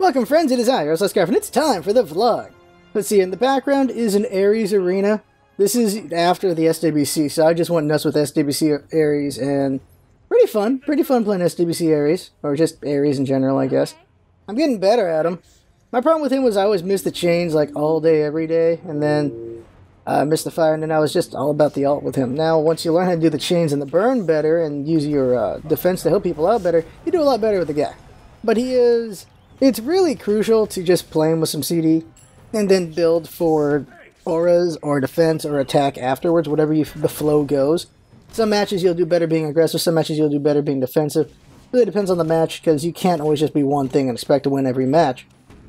Welcome friends, it is I, Hi-Rez Studios, and it's time for the vlog. Let's see, in the background is an Ares arena. This is after the SWC, so I just went nuts with SWC Ares, and pretty fun playing SWC Ares, or just Ares in general, I guess. I'm getting better at them. My problem with him was I always missed the chains like all day, every day, and then missed the fire, and then I was just all about the ult with him. Now, once you learn how to do the chains and the burn better, and use your defense to help people out better, you do a lot better with the guy. But it's really crucial to just play him with some CD, and then build for auras, or defense, or attack afterwards, whatever the flow goes. Some matches you'll do better being aggressive, some matches you'll do better being defensive. Really depends on the match, because you can't always just be one thing and expect to win every match.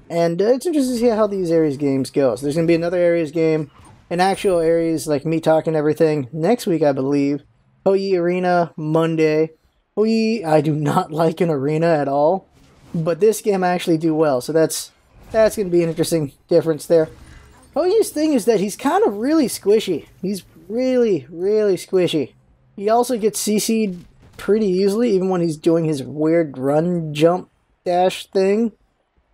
And it's interesting to see how these Ares games go. So there's going to be another Ares game, an actual Ares, like me talking everything, next week I believe. Hou Yi Arena, Monday. Hou Yi, I do not like an arena at all. But this game I actually do well, so that's going to be an interesting difference there. Hou Yi's thing is that he's kind of really squishy. He's really squishy. He also gets CC'd pretty easily, even when he's doing his weird run, jump, dash thing.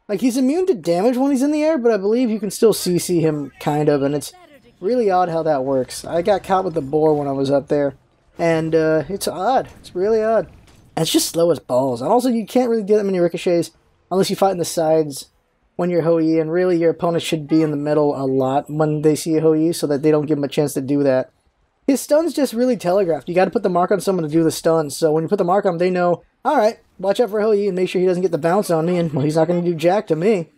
Like, he's immune to damage when he's in the air, but I believe you can still CC him, kind of, and it's really odd how that works. I got caught with the boar when I was up there, and it's odd. It's really odd. And it's just slow as balls. And also, you can't really get that many ricochets unless you fight in the sides when you're Hou Yi, and really your opponent should be in the middle a lot when they see Hou Yi so that they don't give him a chance to do that. His stun's just really telegraphed. You got to put the mark on someone to do the stun, so when you put the mark on them, they know, alright, watch out for Hou Yi and make sure he doesn't get the bounce on me, and well, he's not going to do jack to me.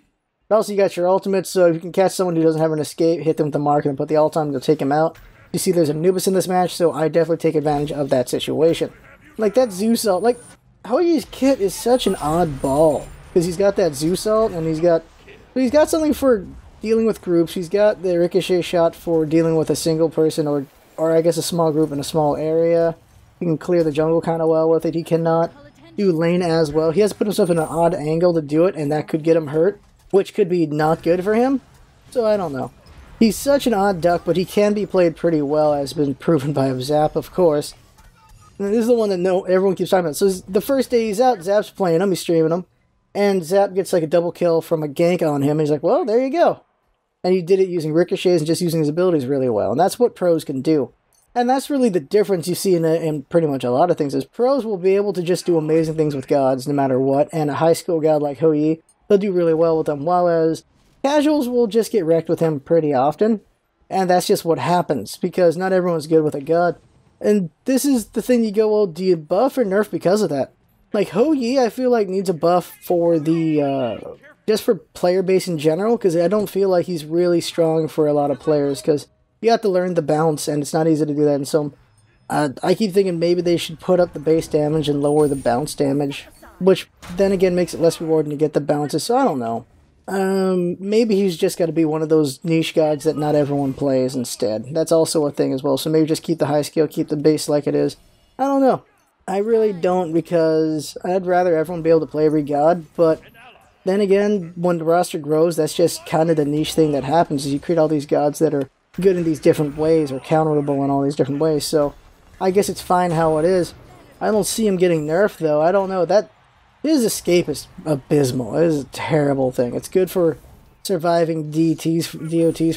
But also, you got your ultimate, so if you can catch someone who doesn't have an escape, hit them with the mark and put the ult on to take him out. You see there's a Anubis in this match, so I definitely take advantage of that situation. Like that Zeus ult, like, Hou Yi's kit is such an odd ball, because he's got that Zeus ult, and he's got something for dealing with groups, he's got the ricochet shot for dealing with a single person, or I guess a small group in a small area. He can clear the jungle kind of well with it. He cannot do lane as well. He has to put himself in an odd angle to do it, and that could get him hurt, which could be not good for him. So I don't know. He's such an odd duck, but he can be played pretty well, as been proven by Zap, of course. And this is the one that everyone keeps talking about. So the first day he's out, Zap's playing him, he's streaming him, and Zap gets like a double kill from a gank on him, and he's like, well, there you go. And he did it using ricochets and just using his abilities really well. And that's what pros can do. And that's really the difference you see in pretty much a lot of things, is pros will be able to just do amazing things with gods no matter what. And a high skill god like Hou Yi, they'll do really well with them. While as casuals will just get wrecked with him pretty often. And that's just what happens, because not everyone's good with a god. And this is the thing, you go, well, do you buff or nerf because of that? Like Hou Yi, I feel like needs a buff for the just for player base in general, because I don't feel like he's really strong for a lot of players, because you have to learn the bounce, and it's not easy to do that. And so I keep thinking maybe they should put up the base damage and lower the bounce damage, which then again makes it less rewarding to get the bounces. So I don't know. Maybe he's just got to be one of those niche gods that not everyone plays instead. That's also a thing as well. So maybe just keep the high skill, keep the base like it is. I don't know. I really don't, because I'd rather everyone be able to play every god, but then again, when the roster grows, that's just kind of the niche thing that happens, is you create all these gods that are good in these different ways, or counterable in all these different ways, so I guess it's fine how it is. I don't see him getting nerfed, though. I don't know. His escape is abysmal. It is a terrible thing. It's good for surviving DOTs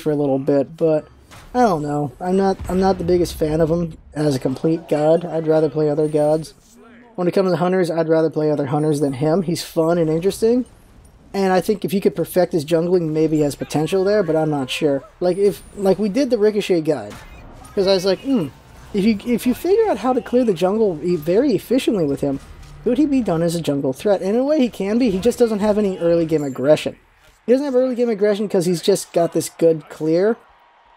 for a little bit, but I don't know. I'm not the biggest fan of him as a complete god. I'd rather play other gods. When it comes to hunters, I'd rather play other hunters than him. He's fun and interesting. And I think if he could perfect his jungling, maybe he has potential there, but I'm not sure. Like we did the Ricochet guide, because I was like, if you figure out how to clear the jungle very efficiently with him, could he be done as a jungle threat? And in a way, he can be. He just doesn't have any early game aggression. He doesn't have early game aggression because he's just got this good clear,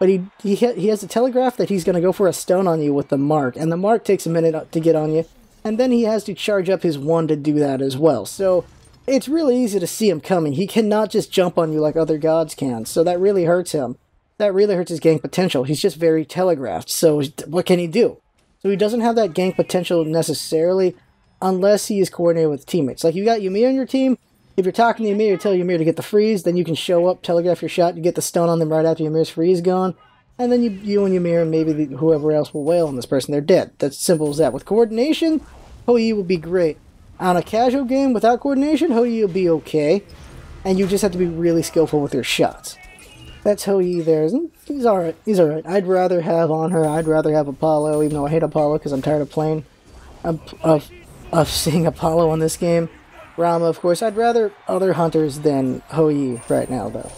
but he has a telegraph that he's going to go for a stun on you with the mark, and the mark takes a minute to get on you, and then he has to charge up his one to do that as well. So it's really easy to see him coming. He cannot just jump on you like other gods can, so that really hurts him. That really hurts his gank potential. He's just very telegraphed, so what can he do? So he doesn't have that gank potential necessarily, unless he is coordinated with teammates. Like, you got Ymir on your team, if you're talking to Ymir, you tell Ymir to get the freeze, then you can show up, telegraph your shot, you get the stun on them right after Ymir's freeze gone, and then you and Ymir and maybe whoever else will wail on this person, they're dead. That's simple as that. With coordination, Hou Yi will be great. On a casual game without coordination, Hou Yi will be okay. and you just have to be really skillful with your shots. That's Hou Yi there. He's alright. He's alright. I'd rather have on her. I'd rather have Apollo, even though I hate Apollo because I'm tired of playing, of seeing Apollo on this game. Rama, of course. I'd rather other hunters than Hou Yi right now, though.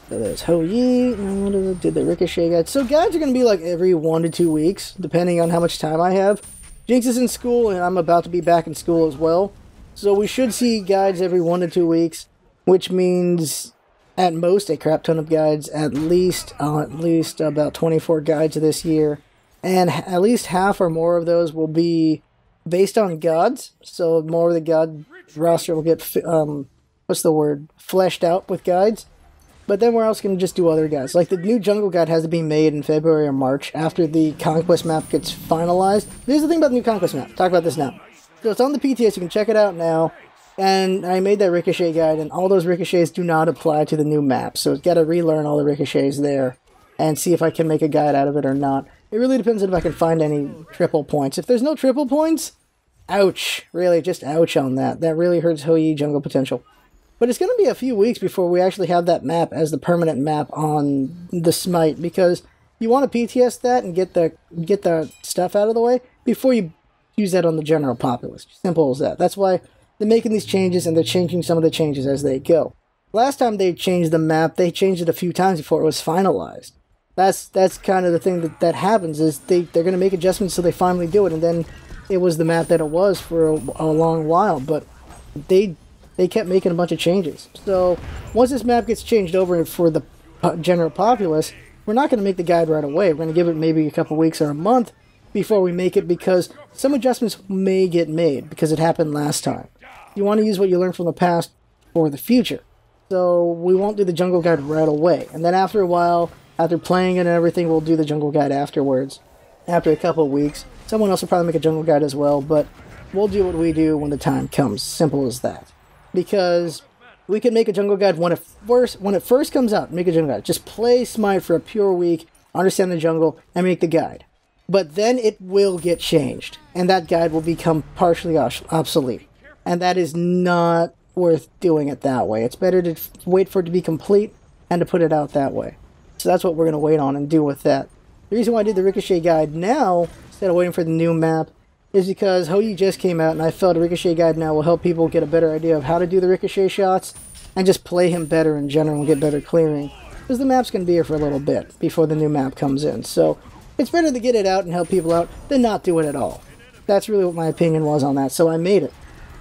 So there's Hou Yi. Did the Ricochet guides. So guides are going to be like every 1 to 2 weeks, depending on how much time I have. Jinx is in school, and I'm about to be back in school as well. So we should see guides every 1 to 2 weeks, which means at most a crap ton of guides, at least about 24 guides this year, and at least half or more of those will be based on gods. So more of the god roster will get fleshed out with guides. But then we're also going to just do other guides. Like the new jungle guide has to be made in February or March after the Conquest map gets finalized. Here's the thing about the new Conquest map. Talk about this now. So it's on the PTS. You can check it out now. And I made that Ricochet guide, and all those Ricochets do not apply to the new map. So it's got to relearn all the Ricochets there and see if I can make a guide out of it or not. It really depends on if I can find any triple points. If there's no triple points, ouch. Really, just ouch on that. That really hurts Hou Yi jungle potential. But it's going to be a few weeks before we actually have that map as the permanent map on the Smite, because you want to PTS that and get the stuff out of the way before you use that on the general populace. Simple as that. That's why they're making these changes, and they're changing some of the changes as they go. Last time they changed the map, they changed it a few times before it was finalized. That's kind of the thing that happens, is they're going to make adjustments so they finally do it, and then it was the map that it was for a long while, but they kept making a bunch of changes. So once this map gets changed over for the general populace, we're not going to make the guide right away. We're going to give it maybe a couple weeks or a month before we make it, because some adjustments may get made because it happened last time. You want to use what you learned from the past for the future. So we won't do the jungle guide right away. And then after a while, after playing it and everything, we'll do the jungle guide afterwards. After a couple of weeks. Someone else will probably make a jungle guide as well, but we'll do what we do when the time comes. Simple as that. Because we can make a jungle guide when it first comes out. Make a jungle guide. Just play Smite for a pure week, understand the jungle, and make the guide. But then it will get changed, and that guide will become partially obsolete. And that is not worth doing it that way. It's better to wait for it to be complete and to put it out that way. So that's what we're going to wait on and do with that. The reason why I did the Ricochet guide now, instead of waiting for the new map, is because Hou Yi just came out, and I felt a Ricochet guide now will help people get a better idea of how to do the Ricochet shots and just play him better in general and get better clearing. Because the map's going to be here for a little bit before the new map comes in. So it's better to get it out and help people out than not do it at all. That's really what my opinion was on that, so I made it.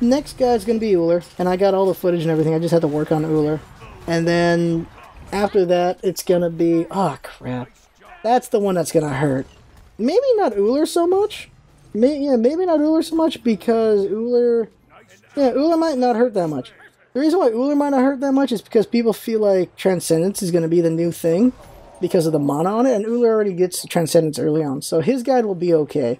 Next guy's going to be Uller, and I got all the footage and everything. I just had to work on Uller. And then after that, it's going to be... oh, crap. That's the one that's going to hurt. Maybe not Uller so much. Maybe not Uller so much, because Uller might not hurt that much. The reason why Uller might not hurt that much is because people feel like Transcendence is going to be the new thing because of the mana on it, and Uller already gets Transcendence early on, so his guide will be okay.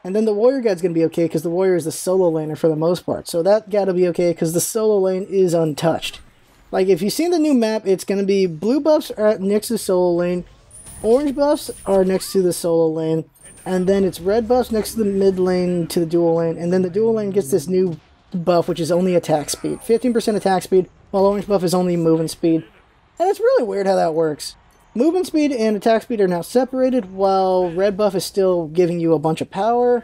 And then the Warrior guide's going to be okay because the Warrior is the solo laner for the most part. So that guide will be okay because the solo lane is untouched. Like, if you've seen the new map, it's going to be blue buffs are next to the solo lane, orange buffs are next to the solo lane, and then it's red buffs next to the mid lane to the dual lane, and then the dual lane gets this new buff, which is only attack speed. 15% attack speed, while orange buff is only movement speed. And it's really weird how that works. Movement speed and attack speed are now separated, while red buff is still giving you a bunch of power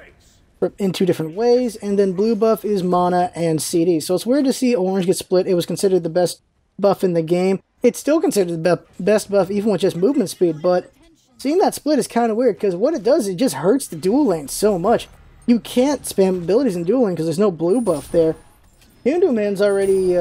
in two different ways, and then blue buff is mana and CD. So it's weird to see orange get split. It was considered the best buff in the game. It's still considered the best buff even with just movement speed, but seeing that split is kind of weird, because what it does, it just hurts the dual lane so much. You can't spam abilities in dual lane because there's no blue buff there. Hindu Man's already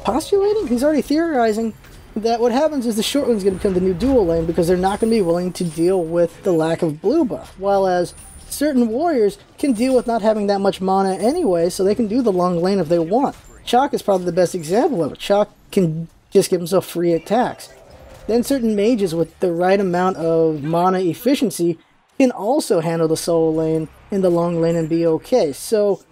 postulating? He's already theorizing that what happens is the short lane's going to become the new dual lane because they're not going to be willing to deal with the lack of blue buff. While as certain warriors can deal with not having that much mana anyway, so they can do the long lane if they want. Chalk is probably the best example of it. Chalk can just give himself free attacks. Then certain mages with the right amount of mana efficiency can also handle the solo lane in the long lane and be okay. So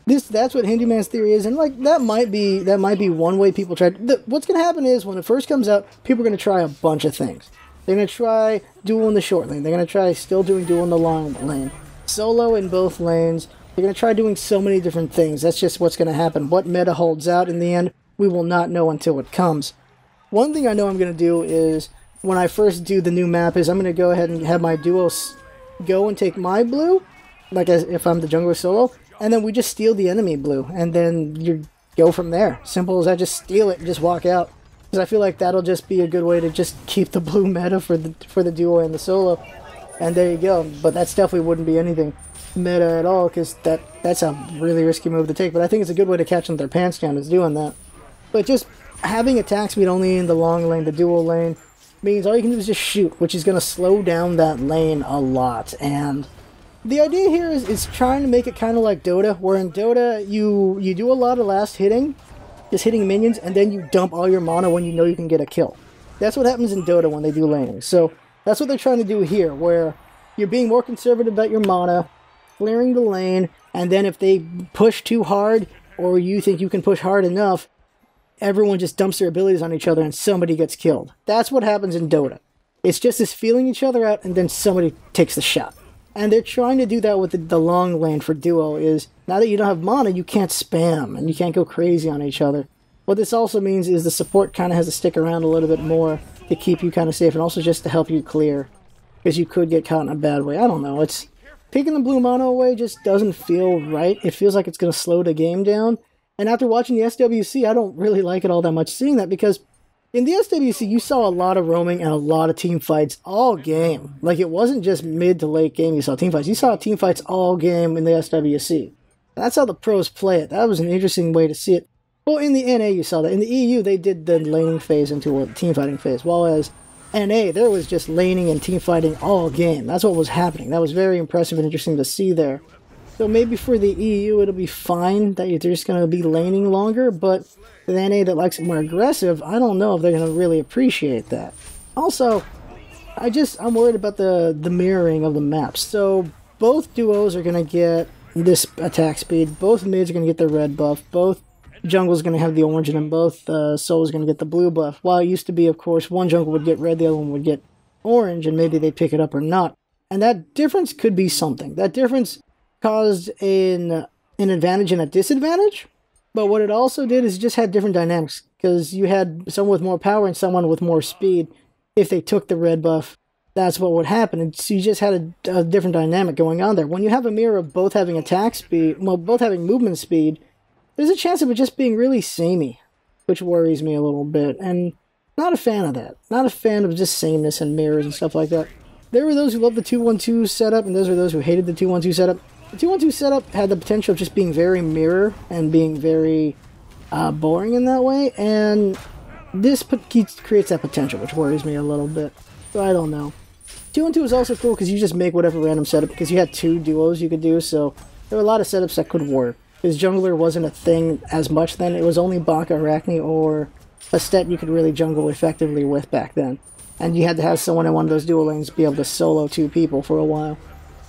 that's what Hindu Man's theory is, and like that might be one way people try. What's going to happen is when it first comes out, people are going to try a bunch of things. They're going to try dual in the short lane. They're going to try still doing dual in the long lane, solo in both lanes. They're going to try doing so many different things. That's just what's going to happen. What meta holds out in the end we will not know until it comes. One thing I know I'm going to do is, when I first do the new map, is I'm going to go ahead and have my duos go and take my blue, like as if I'm the jungler solo, and then we just steal the enemy blue, and then you go from there. Simple as that, just steal it and just walk out. Because I feel like that'll just be a good way to just keep the blue meta for the duo and the solo. And there you go. But that definitely wouldn't be anything meta at all, because that's a really risky move to take. But I think it's a good way to catch them with their pants down, is doing that. But just having attack speed only in the long lane, the dual lane, means all you can do is just shoot, which is going to slow down that lane a lot. And the idea here is trying to make it kind of like Dota, where in Dota you do a lot of last hitting, just hitting minions, and then you dump all your mana when you know you can get a kill. That's what happens in Dota when they do laning. So that's what they're trying to do here, where you're being more conservative about your mana, clearing the lane, and then if they push too hard, or you think you can push hard enough, everyone just dumps their abilities on each other and somebody gets killed. That's what happens in Dota. It's just this feeling each other out and then somebody takes the shot. And they're trying to do that with the long lane for duo, is now that you don't have mana, you can't spam and you can't go crazy on each other. What this also means is the support kind of has to stick around a little bit more to keep you kind of safe, and also just to help you clear, because you could get caught in a bad way. I don't know, it's taking the blue mana away just doesn't feel right. It feels like it's going to slow the game down. And after watching the SWC, I don't really like it all that much seeing that, because in the SWC, you saw a lot of roaming and a lot of team fights all game. Like, it wasn't just mid to late game you saw team fights. You saw team fights all game in the SWC. That's how the pros play it. That was an interesting way to see it. Well, in the NA, you saw that. In the EU, they did the laning phase into a team fighting phase. While as NA, there was just laning and team fighting all game. That's what was happening. That was very impressive and interesting to see there. So maybe for the EU, it'll be fine that you're just going to be laning longer, but the NA that likes it more aggressive, I don't know if they're going to really appreciate that. Also, I'm worried about the mirroring of the maps. So both duos are going to get this attack speed, both mids are going to get the red buff, both jungles going to have the orange, and then both solos going to get the blue buff. While it used to be, of course, one jungle would get red, the other one would get orange, and maybe they'd pick it up or not. And that difference could be something. That difference caused an advantage and a disadvantage, but what it also did is it just had different dynamics, because you had someone with more power and someone with more speed. If they took the red buff, that's what would happen, and so you just had a different dynamic going on there. When you have a mirror of both having attack speed, well, both having movement speed, there's a chance of it just being really samey, which worries me a little bit, and not a fan of that. Not a fan of just sameness and mirrors and stuff like that. There were those who loved the 2-1-2 setup, and those were those who hated the 2-1-2 setup. The 2-1-2 setup had the potential of just being very mirror and being very boring in that way, and this creates that potential, which worries me a little bit. So I don't know. 2-1-2 is also cool because you just make whatever random setup, because you had two duos you could do, so there were a lot of setups that could work. Because jungler wasn't a thing as much then. It was only Baka, Arachne, or a stet you could really jungle effectively with back then. And you had to have someone in one of those dual lanes be able to solo two people for a while.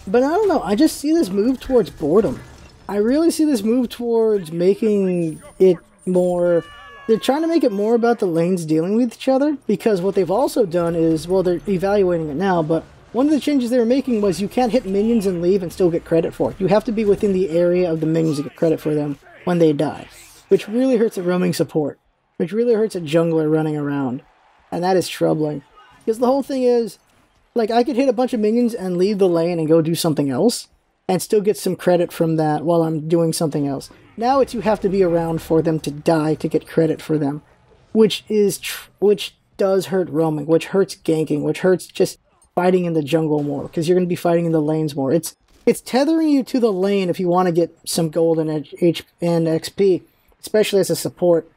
But I don't know, I just see this move towards boredom. I really see this move towards making it more... They're trying to make it more about the lanes dealing with each other, because what they've also done is, well, they're evaluating it now, but one of the changes they were making was you can't hit minions and leave and still get credit for it. You have to be within the area of the minions to get credit for them when they die, which really hurts a roaming support, which really hurts a jungler running around, and that is troubling. Because the whole thing is, like, I could hit a bunch of minions and leave the lane and go do something else, and still get some credit from that while I'm doing something else. Now it's you have to be around for them to die to get credit for them, which does hurt roaming, which hurts ganking, which hurts just fighting in the jungle more, because you're going to be fighting in the lanes more. It's tethering you to the lane if you want to get some gold and XP, especially as a support.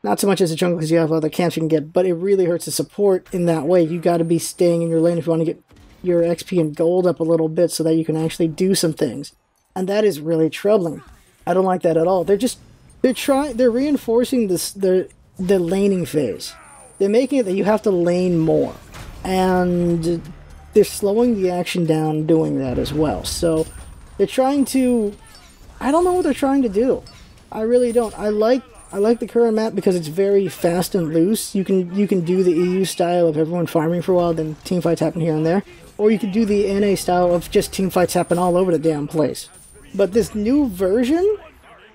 Not so much as a jungle because you have other camps you can get, but it really hurts the support in that way. You got to be staying in your lane if you want to get your XP and gold up a little bit so that you can actually do some things. And that is really troubling. I don't like that at all. They're reinforcing the laning phase. They're making it that you have to lane more. And they're slowing the action down doing that as well. So they're trying to... I don't know what they're trying to do. I really don't. I like the current map because it's very fast and loose. You can do the EU style of everyone farming for a while, then team fights happen here and there. Or you could do the NA style of just team fights happen all over the damn place. But this new version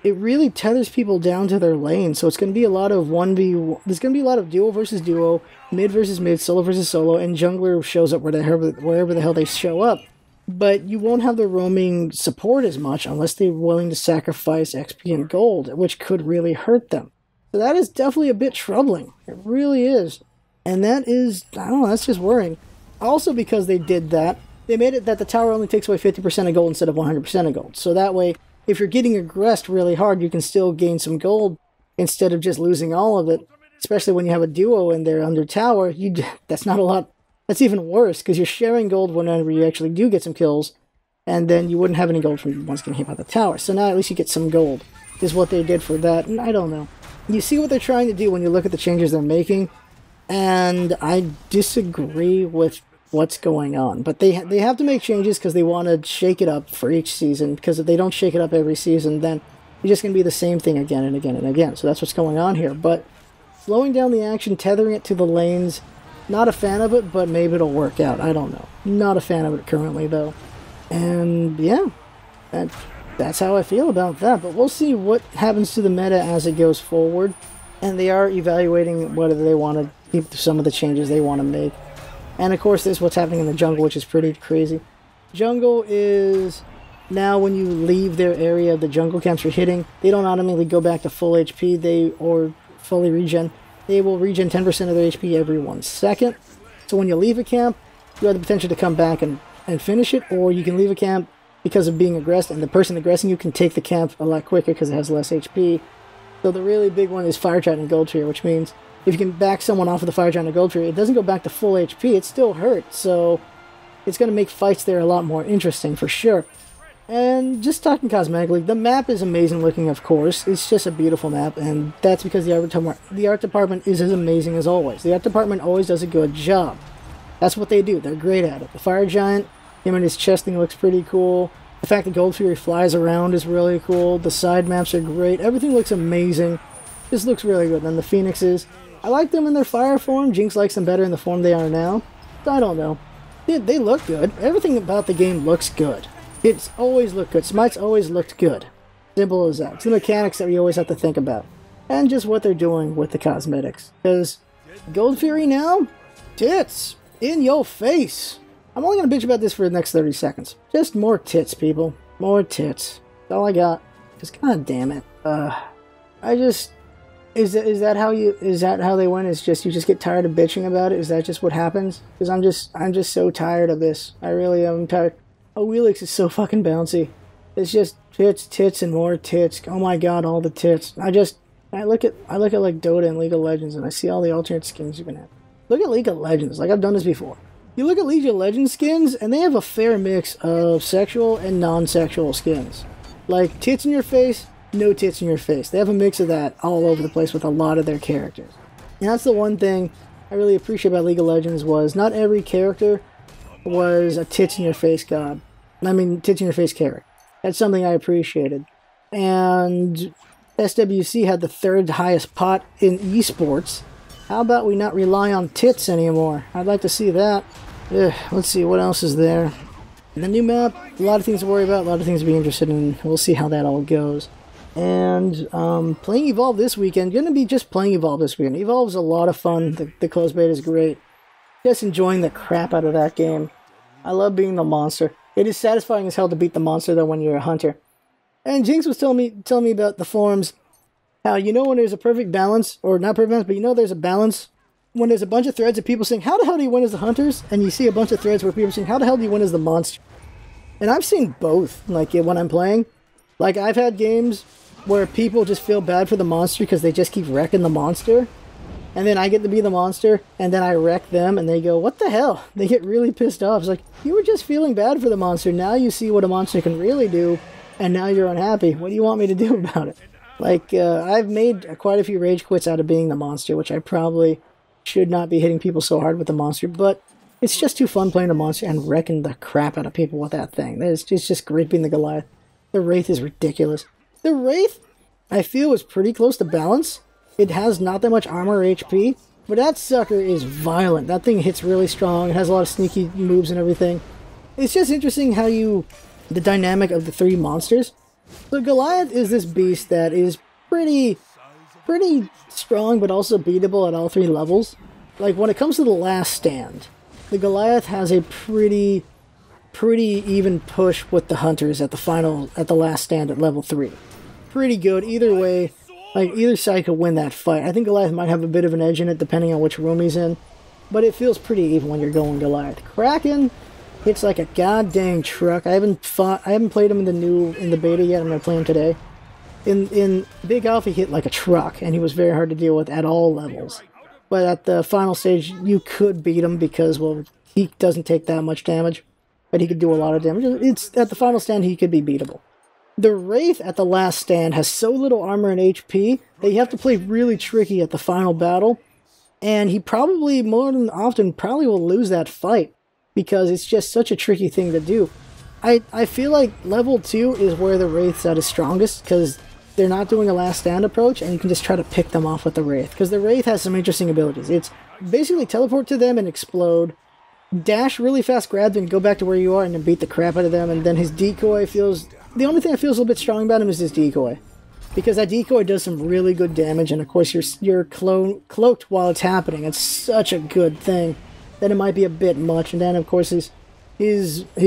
it really tethers people down to their lane. So it's going to be a lot of 1v. There's going to be a lot of duo versus duo, mid versus mid, solo versus solo, and jungler shows up wherever the hell they show up. But you won't have the roaming support as much unless they're willing to sacrifice XP and gold, which could really hurt them. So that is definitely a bit troubling. It really is. And that is, I don't know, that's just worrying. Also because they did that, they made it that the tower only takes away 50% of gold instead of 100% of gold. So that way, if you're getting aggressed really hard, you can still gain some gold instead of just losing all of it. Especially when you have a duo in there under tower, that's not a lot. That's even worse, because you're sharing gold whenever you actually do get some kills, and then you wouldn't have any gold from once getting hit by the tower. So now at least you get some gold, is what they did for that, and I don't know. You see what they're trying to do when you look at the changes they're making, and I disagree with what's going on. But they have to make changes because they want to shake it up for each season, because if they don't shake it up every season, then it's just going to be the same thing again and again and again. So that's what's going on here. But slowing down the action, tethering it to the lanes, not a fan of it, but maybe it'll work out. I don't know. Not a fan of it currently, though. And yeah, that's how I feel about that. But we'll see what happens to the meta as it goes forward. And they are evaluating whether they want to keep some of the changes they want to make. And of course, this is what's happening in the jungle, which is pretty crazy. Jungle is now when you leave their area, the jungle camps you're hitting, they don't automatically go back to full HP or fully regen. They will regen 10% of their HP every 1 second. So when you leave a camp, you have the potential to come back and finish it, or you can leave a camp because of being aggressed, and the person aggressing you can take the camp a lot quicker because it has less HP. So the really big one is Fire Giant and Gold Tree, which means if you can back someone off of the Fire Giant and Gold Tree, it doesn't go back to full HP, it still hurts. So it's going to make fights there a lot more interesting for sure. And just talking cosmetically, the map is amazing looking, of course. It's just a beautiful map, and that's because the art department is as amazing as always. The art department always does a good job. That's what they do. They're great at it. The Fire Giant, him and his chest thing looks pretty cool. The fact that Gold Fury flies around is really cool. The side maps are great. Everything looks amazing. This looks really good. And the Phoenixes, I like them in their fire form. Jinx likes them better in the form they are now. I don't know. They look good. Everything about the game looks good. It's always looked good. Smite's always looked good. Simple as that. It's the mechanics that we always have to think about. And just what they're doing with the cosmetics. Because Gold Fury now, tits in your face. I'm only going to bitch about this for the next 30 seconds. Just more tits, people. More tits. That's all I got. Just god damn it. Is that how they win? Is just you just get tired of bitching about it? Is that just what happens? Because I'm just so tired of this. I really am tired. Oh, Wheelix is so fucking bouncy. It's just tits, and more tits. Oh my god, all the tits. I look at like Dota and League of Legends, and I see all the alternate skins you can have. Look at League of Legends. Like, I've done this before. You look at League of Legends skins, and they have a fair mix of sexual and non-sexual skins. Like, tits in your face, no tits in your face. They have a mix of that all over the place with a lot of their characters. And that's the one thing I really appreciate about League of Legends was not every character was a tits in your face god. I mean, tits in your face character. That's something I appreciated. And SWC had the 3rd highest pot in esports. How about we not rely on tits anymore? I'd like to see that. Let's see, what else is there? The new map, a lot of things to worry about, a lot of things to be interested in. We'll see how that all goes. And playing Evolve this weekend, gonna be just playing Evolve this weekend. Evolve's a lot of fun. The closed beta is great. Just enjoying the crap out of that game. I love being the monster. It is satisfying as hell to beat the monster though when you're a hunter. And Jinx was telling me about the forums, how you know when there's a perfect balance, or not perfect balance, but you know there's a balance when there's a bunch of threads of people saying, how the hell do you win as the hunters? And you see a bunch of threads where people are saying, how the hell do you win as the monster? And I've seen both, like when I'm playing. Like I've had games where people just feel bad for the monster because they just keep wrecking the monster. And then I get to be the monster, and then I wreck them, and they go, what the hell? They get really pissed off. It's like, you were just feeling bad for the monster. Now you see what a monster can really do, and now you're unhappy. What do you want me to do about it? Like, I've made quite a few rage quits out of being the monster, which I probably should not be hitting people so hard with the monster, but it's just too fun playing the monster and wrecking the crap out of people with that thing. It's just great being the Goliath. The Wraith is ridiculous. The Wraith, I feel, is pretty close to balance. It has not that much armor or HP, but that sucker is violent. That thing hits really strong. It has a lot of sneaky moves and everything. It's just interesting how the dynamic of the 3 monsters. So Goliath is this beast that is pretty strong, but also beatable at all 3 levels. Like, when it comes to the last stand, the Goliath has a pretty even push with the hunters at the last stand at level 3. Pretty good either way. Like, either side could win that fight. I think Goliath might have a bit of an edge in it depending on which room he's in, but it feels pretty even when you're going Goliath. Kraken hits like a goddamn truck. I haven't played him in the beta yet. I'm gonna play him today. In Big Alpha, he hit like a truck, and he was very hard to deal with at all levels. But at the final stage, you could beat him because, well, he doesn't take that much damage, but he could do a lot of damage. It's at the final stand, he could be beatable. The Wraith at the last stand has so little armor and HP that you have to play really tricky at the final battle, and he probably, more than often, probably will lose that fight because it's just such a tricky thing to do. I feel like level 2 is where the Wraith's at his strongest because they're not doing a last stand approach, and you can just try to pick them off with the Wraith, because the Wraith has some interesting abilities. It's basically teleport to them and explode, dash really fast, grab them, go back to where you are, and then beat the crap out of them, and then his decoy feels... The only thing that feels a little bit strong about him is his decoy, because that decoy does some really good damage, and of course you're cloaked while it's happening. It's such a good thing that it might be a bit much, and then of course his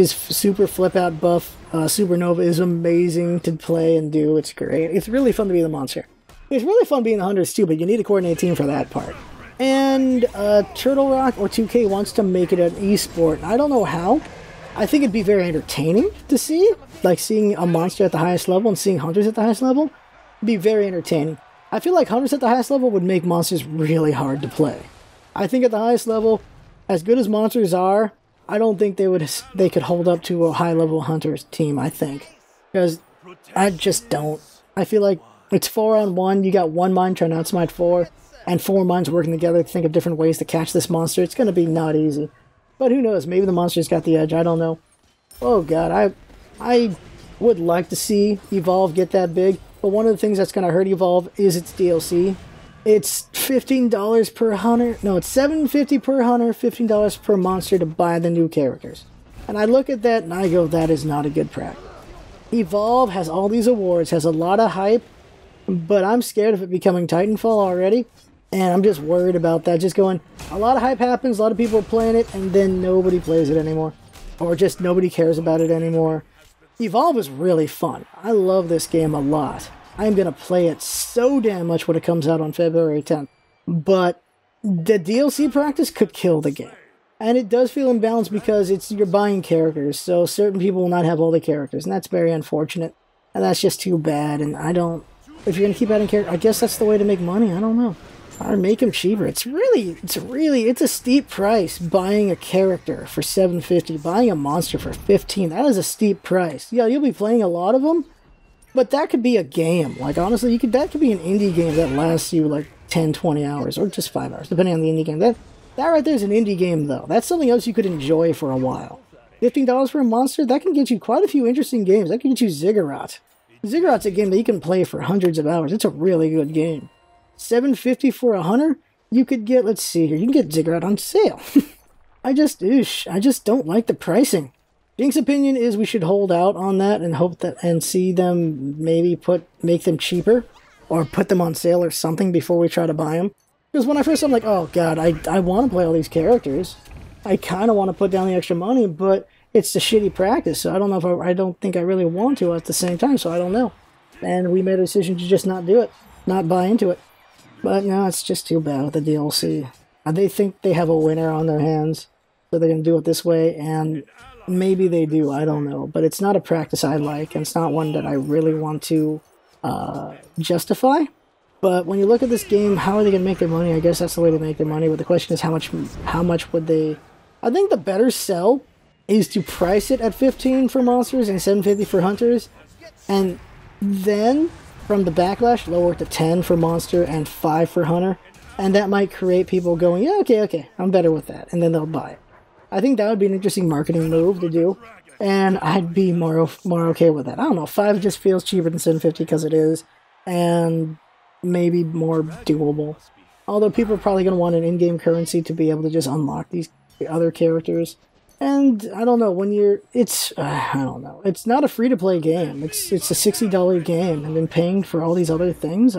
super flip out buff, Supernova, is amazing to play and do. It's great. It's really fun to be the monster. It's really fun being the hunters too, but you need a coordinated team for that part. And Turtle Rock or 2K wants to make it an esport. I don't know how. I think it'd be very entertaining to see, like seeing a monster at the highest level and seeing hunters at the highest level. It'd be very entertaining. I feel like hunters at the highest level would make monsters really hard to play. I think at the highest level, as good as monsters are, I don't think they could hold up to a high-level hunters team, I think. Because I just don't. I feel like it's 4-on-1, you got 1 mind trying to outsmite 4, and 4 minds working together to think of different ways to catch this monster. It's going to be not easy. But who knows, maybe the monster's got the edge, I don't know. Oh god, I would like to see Evolve get that big, but one of the things that's going to hurt Evolve is its DLC. It's $15 per hunter. No, it's $7.50 per hunter, $15 per monster to buy the new characters. And I look at that and I go, that is not a good practice. Evolve has all these awards, has a lot of hype, but I'm scared of it becoming Titanfall already. And I'm just worried about that. Just going, a lot of hype happens, a lot of people are playing it, and then nobody plays it anymore. Or just nobody cares about it anymore. Evolve is really fun. I love this game a lot. I'm going to play it so damn much when it comes out on February 10th. But the DLC practice could kill the game. And it does feel imbalanced because you're buying characters, so certain people will not have all the characters, and that's very unfortunate. And that's just too bad, and if you're going to keep adding characters, I guess that's the way to make money, I don't know. Or make them cheaper. It's a steep price buying a character for $7.50, buying a monster for $15. That is a steep price. Yeah, you'll be playing a lot of them, but that could be a game. Like, honestly, that could be an indie game that lasts you like 10, 20 hours, or just 5 hours, depending on the indie game. That right there is an indie game, though. That's something else you could enjoy for a while. $15 for a monster, that can get you quite a few interesting games. That can get you Ziggurat. Ziggurat's a game that you can play for hundreds of hours. It's a really good game. $7.50 for a hunter? You could get, let's see here, you can get Ziggurat on sale. I just don't like the pricing. Jink's opinion is we should hold out on that and hope that, and see them maybe make them cheaper, or put them on sale or something before we try to buy them. Because when I first, I'm like, oh god, I want to play all these characters. I kind of want to put down the extra money, but it's the shitty practice, so I don't know if I don't think I really want to at the same time, so I don't know. And we made a decision to just not do it, not buy into it. But no, it's just too bad with the DLC. They think they have a winner on their hands, so they're going to do it this way, and maybe they do, I don't know. But it's not a practice I like, and it's not one that I really want to justify. But when you look at this game, how are they going to make their money? I guess that's the way to make their money, but the question is how much would they... I think the better sell is to price it at $15 for monsters and $7.50 for hunters, and then from the backlash lower it to $10 for monster and $5 for hunter, and that might create people going, yeah, okay, I'm better with that, and then they'll buy it. I think that would be an interesting marketing move to do, and I'd be more okay with that. I don't know, 5 just feels cheaper than $7.50 because it is, and maybe more doable. Although people are probably going to want an in-game currency to be able to just unlock these other characters. And I don't know, when you're, I don't know, it's not a free-to-play game. It's a $60 game, and then paying for all these other things,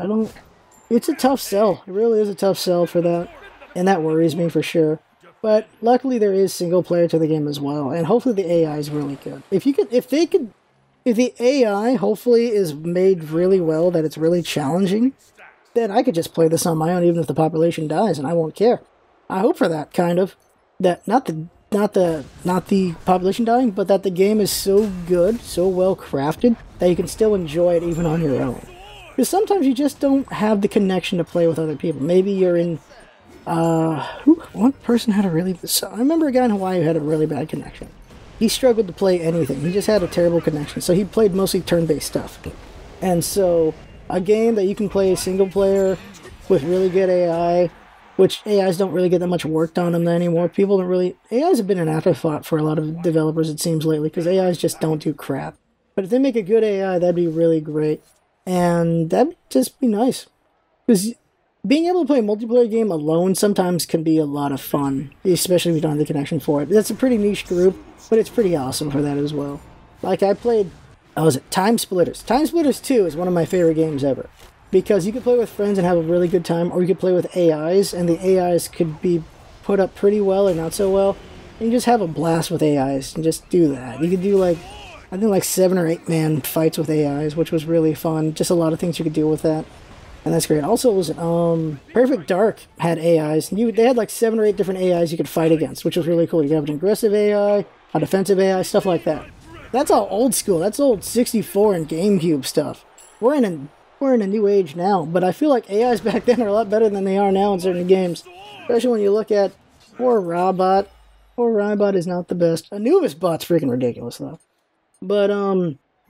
it's a tough sell. It really is a tough sell for that, and that worries me for sure. But luckily there is single player to the game as well, and hopefully the AI is really good. If the AI hopefully is made really well, that it's really challenging, then I could just play this on my own even if the population dies, and I won't care. I hope for that, kind of. That, not the population dying, but that the game is so good, so well crafted, that you can still enjoy it even on your own. Because sometimes you just don't have the connection to play with other people. Maybe you're in, one person had a really, I remember a guy in Hawaii who had a really bad connection. He struggled to play anything. He just had a terrible connection. So he played mostly turn-based stuff. And so a game that you can play single player with really good AI, which AIs don't really get that much worked on them anymore. People don't really, AIs have been an afterthought for a lot of developers, it seems, lately, because AIs just don't do crap. But if they make a good AI, that'd be really great. And that'd just be nice. Because being able to play a multiplayer game alone sometimes can be a lot of fun, especially if you don't have the connection for it. That's a pretty niche group, but it's pretty awesome for that as well. Like I played, Time Splitters. Time Splitters 2 is one of my favorite games ever. Because you could play with friends and have a really good time, or you could play with AIs, and the AIs could be put up pretty well or not so well. And you just have a blast with AIs and just do that. You could do I think 7 or 8 man fights with AIs, which was really fun. Just a lot of things you could do with that. And that's great. Also, was Perfect Dark had AIs. They had 7 or 8 different AIs you could fight against, which was really cool. You could have an aggressive AI, a defensive AI, stuff like that. That's all old school. That's old 64 and GameCube stuff. We're in a new age now, but I feel like AIs back then are a lot better than they are now in certain games. Especially when you look at poor Robot. Poor Robot is not the best. Anubis Bot's freaking ridiculous, though. But,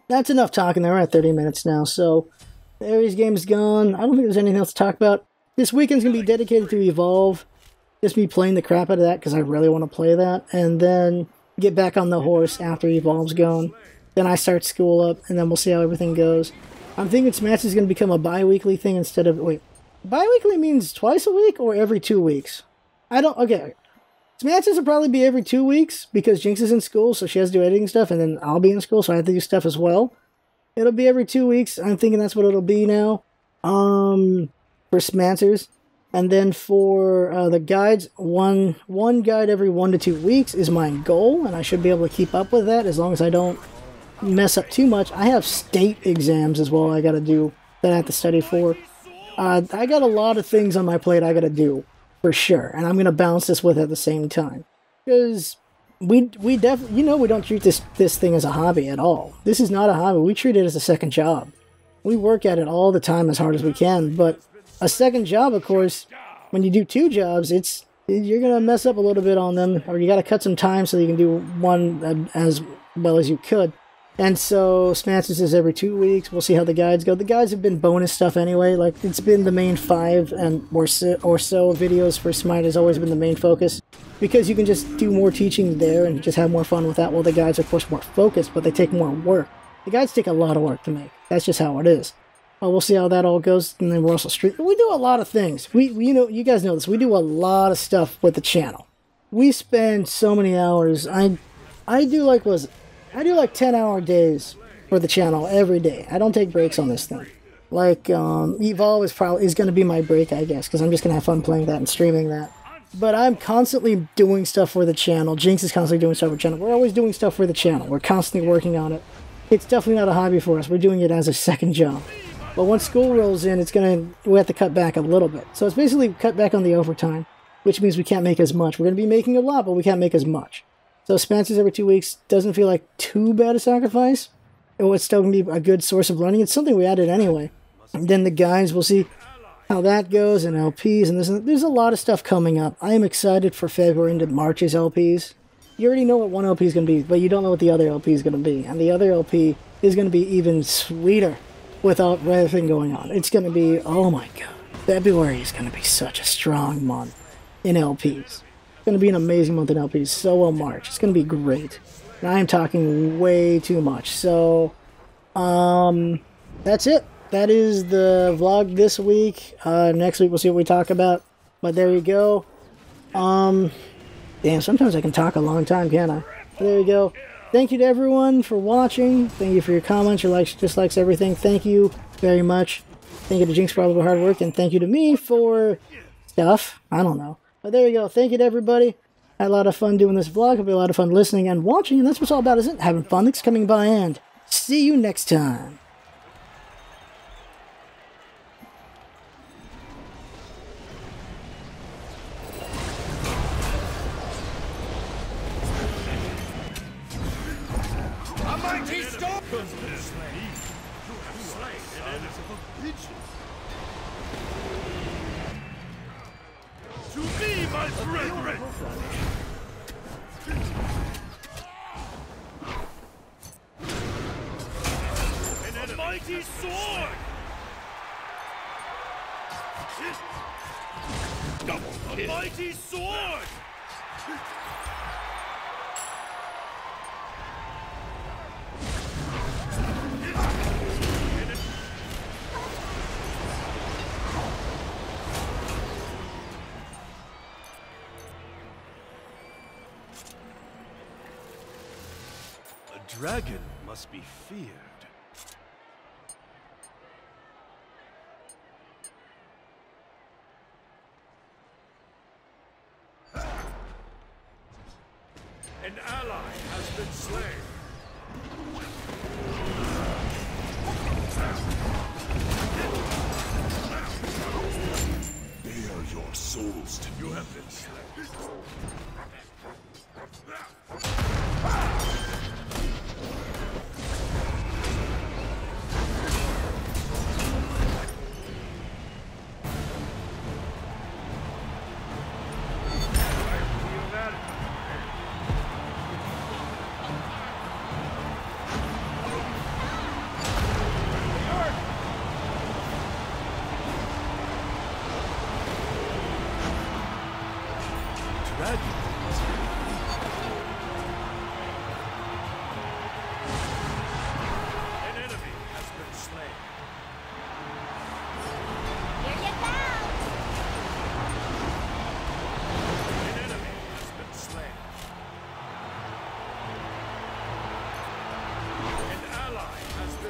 that's enough talking there. We're at 30 minutes now, so the Ares game is gone. I don't think there's anything else to talk about. This weekend's going to be dedicated to Evolve. Just me playing the crap out of that, because I really want to play that. And then get back on the horse after Evolve's gone. Then I start school up, and then we'll see how everything goes. I'm thinking Smash is going to become a bi-weekly thing instead of... Wait, bi-weekly means twice a week or every 2 weeks? Okay. Smashes will probably be every 2 weeks because Jinx is in school, so she has to do editing stuff, and then I'll be in school, so I have to do stuff as well. It'll be every 2 weeks. I'm thinking that's what it'll be now. For Smatters. And then for the guides, one guide every 1 to 2 weeks is my goal, and I should be able to keep up with that as long as I don't mess up too much. I have state exams as well I gotta do that I have to study for. I got a lot of things on my plate I gotta do, for sure, and I'm gonna balance this with at the same time. Because we definitely, we don't treat this thing as a hobby at all. This is not a hobby. We treat it as a second job. We work at it all the time as hard as we can, but a second job, of course, when you do 2 jobs, you're gonna mess up a little bit on them, or you gotta cut some time so you can do one as well as you could. And so, Smashes is every 2 weeks. We'll see how the guides go. The guides have been bonus stuff anyway. It's been the main 5 or so videos for Smite has always been the main focus. Because you can just do more teaching there and just have more fun with that. Well, the guides are, of course, more focused, but they take more work. The guides take a lot of work to make. That's just how it is. Well, we'll see how that all goes. And then we're also we do a lot of things. You guys know this. We do a lot of stuff with the channel. We spend so many hours. I do 10-hour days for the channel every day. I don't take breaks on this thing. Evolve is going to be my break, I guess, because I'm just going to have fun playing that and streaming that. But I'm constantly doing stuff for the channel. Jinx is constantly doing stuff for the channel. We're always doing stuff for the channel. We're constantly working on it. It's definitely not a hobby for us. We're doing it as a second job. But once school rolls in, we have to cut back a little bit. So it's basically cut back on the overtime, which means we can't make as much. We're going to be making a lot, but we can't make as much. So Spencer's every 2 weeks doesn't feel like too bad a sacrifice. It's still going to be a good source of learning. It's something we added anyway. And then the guides, we'll see how that goes, and LPs, and there's a lot of stuff coming up. I am excited for February into March's LPs. You already know what one LP is going to be, but you don't know what the other LP is going to be. And the other LP is going to be even sweeter without everything going on. It's going to be, oh my god. February is going to be such a strong month in LPs. It's going to be an amazing month in LPs. So will March. It's going to be great. And I am talking way too much. So, that's it. That is the vlog this week. Next week we'll see what we talk about. But there you go. Damn, sometimes I can talk a long time, can't I? But there you go. Thank you to everyone for watching. Thank you for your comments, your likes, dislikes, everything. Thank you very much. Thank you to Jinx for all of her hard work, and thank you to me for stuff. I don't know. But there you go. Thank you to everybody. I had a lot of fun doing this vlog. It'll be a lot of fun listening and watching, and that's what it's all about, isn't it? Having fun. Thanks for coming by, and see you next time. A mighty storm! You have slain an enemy. To me, my brethren! A mighty sword! A mighty sword! A dragon must be feared. An ally has been slain. Bear your souls to you have been slain.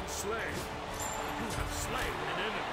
Slain. You have slain an enemy.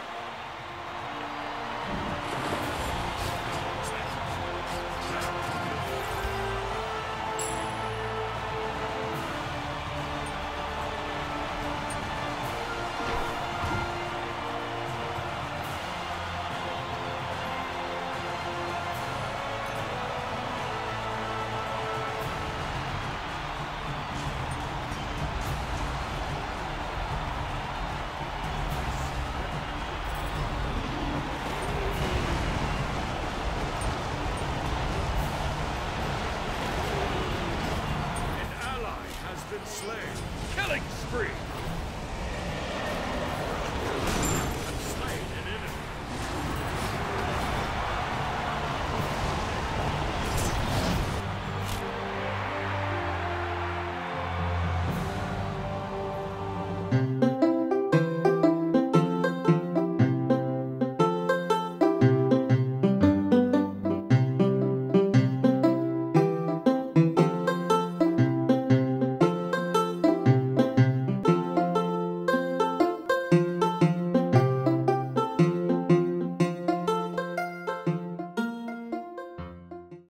Been slain. Killing spree. Slain an enemy.